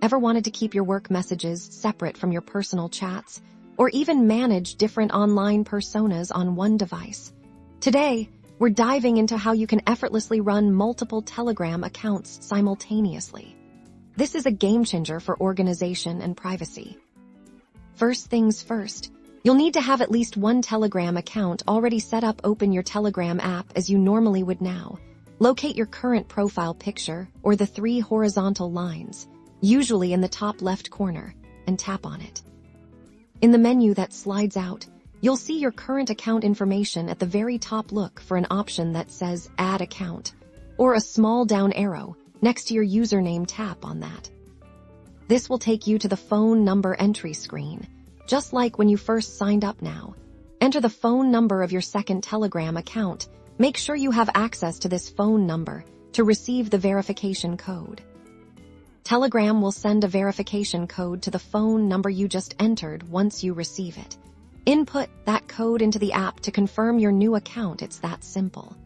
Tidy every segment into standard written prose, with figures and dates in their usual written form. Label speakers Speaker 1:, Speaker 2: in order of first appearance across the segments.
Speaker 1: Ever wanted to keep your work messages separate from your personal chats, or even manage different online personas on one device? Today, we're diving into how you can effortlessly run multiple Telegram accounts simultaneously. This is a game changer for organization and privacy. First things first, you'll need to have at least one Telegram account already set up. Open your Telegram app as you normally would now. Locate your current profile picture or the 3 horizontal lines, usually in the top left corner, and tap on it. In the menu that slides out, you'll see your current account information at the very top. Look for an option that says Add Account, or a small down arrow next to your username. Tap on that. This will take you to the phone number entry screen, just like when you first signed up. Now, enter the phone number of your second Telegram account. Make sure you have access to this phone number to receive the verification code. Telegram will send a verification code to the phone number you just entered. Once you receive it, input that code into the app to confirm your new account. It's that simple.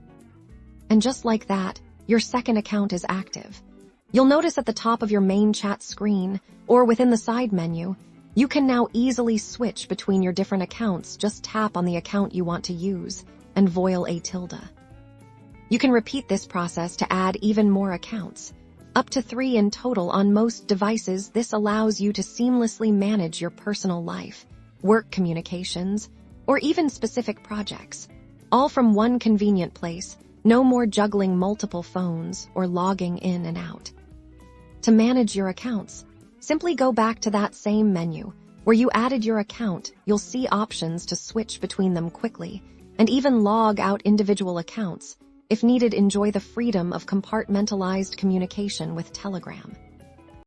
Speaker 1: And just like that, your second account is active. You'll notice at the top of your main chat screen, or within the side menu, you can now easily switch between your different accounts. Just tap on the account you want to use and voila. You can repeat this process to add even more accounts, up to 3 in total on most devices. This allows you to seamlessly manage your personal life, work communications, or even specific projects, all from one convenient place. No more juggling multiple phones or logging in and out. To manage your accounts, simply go back to that same menu where you added your account. You'll see options to switch between them quickly and even log out individual accounts if needed. Enjoy the freedom of compartmentalized communication with Telegram.